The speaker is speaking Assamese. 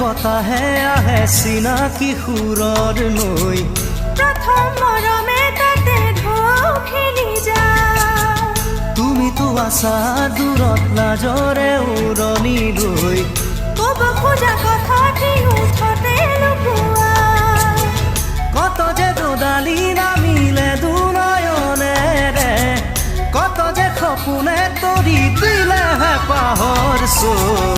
বতাহে আহে চিনাকি সুৰৰ নৈ প্ৰথম মৰমে তাতে ঢৌ খেলি যায় তুমিতো আছা দূৰত লাজৰে উৰণি লৈ ক'ব খোজা কথাটি ওঠতে লুকুৱা কত যে দুডালি নামিলে দুনয়নেৰে কত যে সপোনে তৰি দিলে হেঁপাহৰ চোৰ